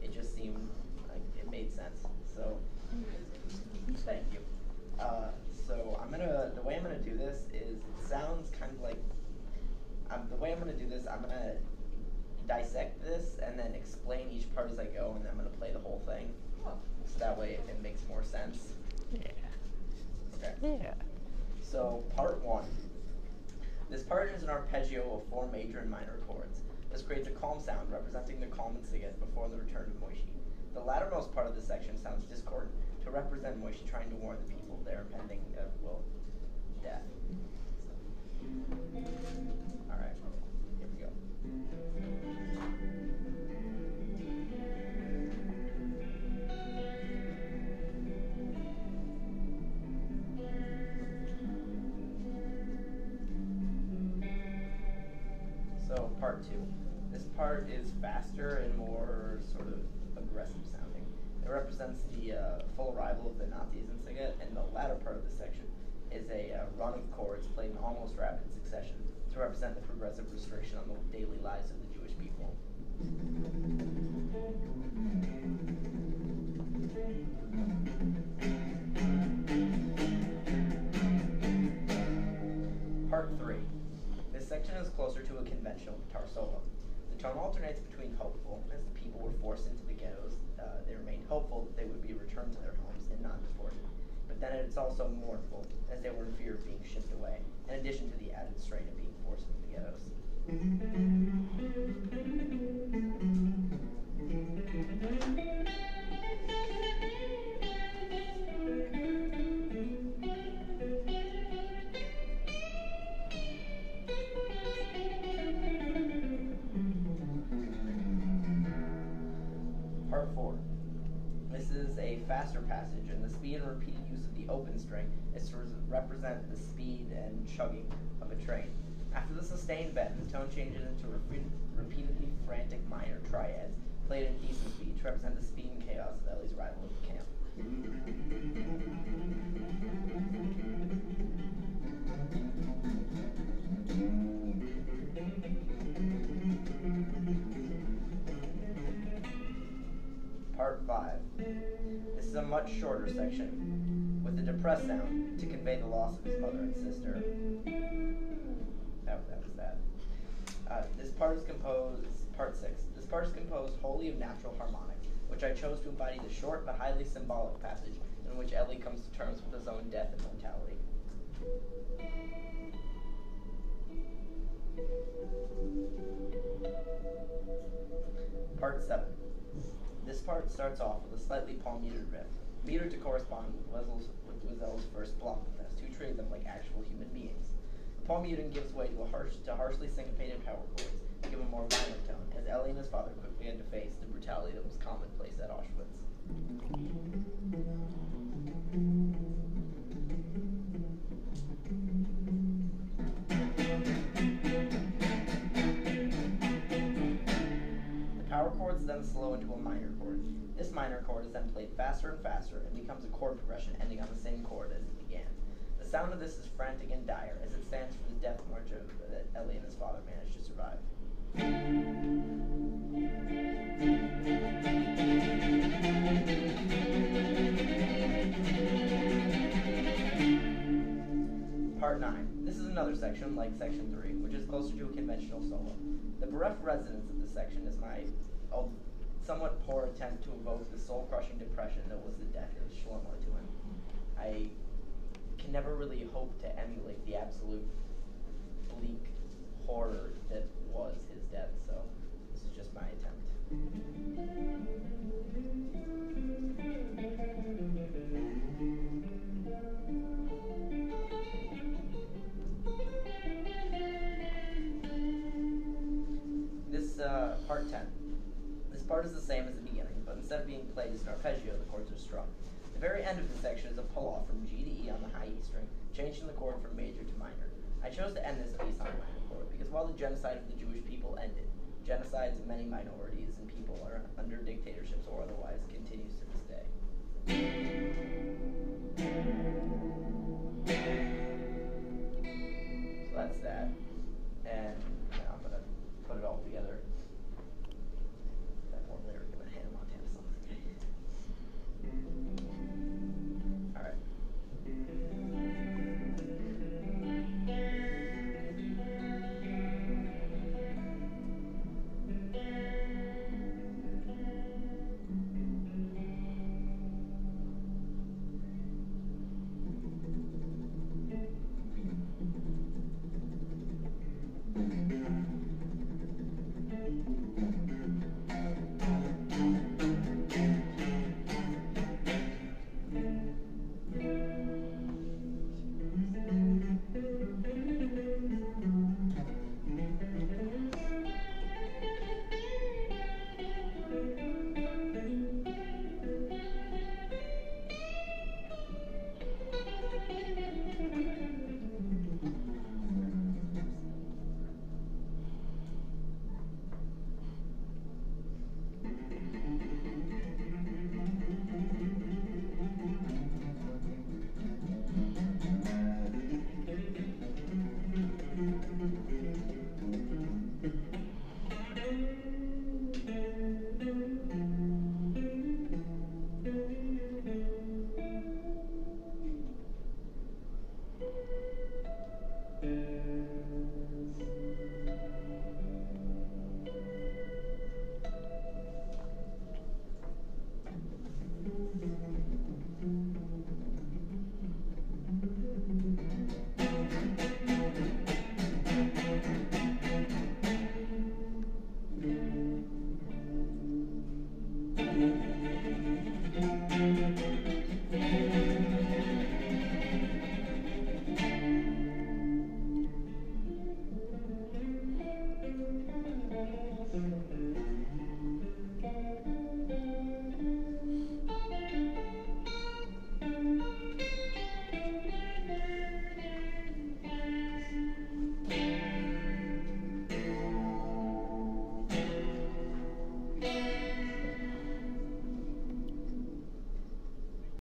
it just seemed like it made sense. So, thank you. So the way I'm gonna do this is, it sounds kind of like, the way I'm gonna do this, I'm gonna dissect this and then explain each part as I go, and then I'm gonna play the whole thing. So that way it makes more sense. Yeah. Okay. Yeah. So part 1. This part is an arpeggio of 4 major and minor chords. This creates a calm sound representing the calm in Siget before the return of Moishi. The lattermost part of this section sounds discordant to represent Moishi trying to warn the people of their impending death. Alright, here we go. So part 2. This part is faster and more sort of aggressive sounding. It represents the full arrival of the Nazis in Siget, and the latter part of the section is a run of chords played in almost rapid succession to represent the progressive restriction on the daily lives of the Jewish people. Part 3. This section is closer to a conventional guitar solo. The tone alternates between hopeful, as the people were forced into the ghettos. They remained hopeful that they would be returned to their homes and not deported. But then it's also mournful, as they were in fear of being shipped away, in addition to the added strain of being forced into the ghettos. Part 4. This is a faster passage, and the speed and repeated use of the open string is to represent the speed and chugging of a train. After the sustained bend, the tone changes into repeatedly frantic minor triads, played at decent speed to represent the speed and chaos of Ellie's arrival at the camp. Part 5. This is a much shorter section, with a depressed sound to convey the loss of his mother and sister. That was that. This part is composed, part 6. This part is composed wholly of natural harmonic, which I chose to embody the short but highly symbolic passage in which Ellie comes to terms with his own death and mortality. Part 7. This part starts off with a slightly palm-muted riff, metered to correspond with Wiesel's first block fest, who treated them like actual human beings. The palm-muting gives way to harshly syncopated power chords, to give a more violent tone, as Ellie and his father quickly had to face the brutality that was commonplace at Auschwitz. The power chords then slow into a minor chord. This minor chord is then played faster and faster and becomes a chord progression ending on the same chord as it began. The sound of this is frantic and dire, as it stands for the death march that Ellie and his father managed to survive. Part 9. This is another section, like section 3, which is closer to a conventional solo. The bereft resonance of this section is my somewhat poor attempt to evoke the soul-crushing depression that was the death of Shlomo to him. I can never really hope to emulate the absolute bleak horror that was his death, so this is just my attempt. This, part 10. This part is the same as the beginning, but instead of being played as an arpeggio, the chords are struck. The very end of the section is a pull-off from G to E on the high E string, changing the chord from major to minor. I chose to end this piece on a minor chord because while the genocide of the Jewish people ended, genocides of many minorities and people are under dictatorships or otherwise continues to this day. So that's that.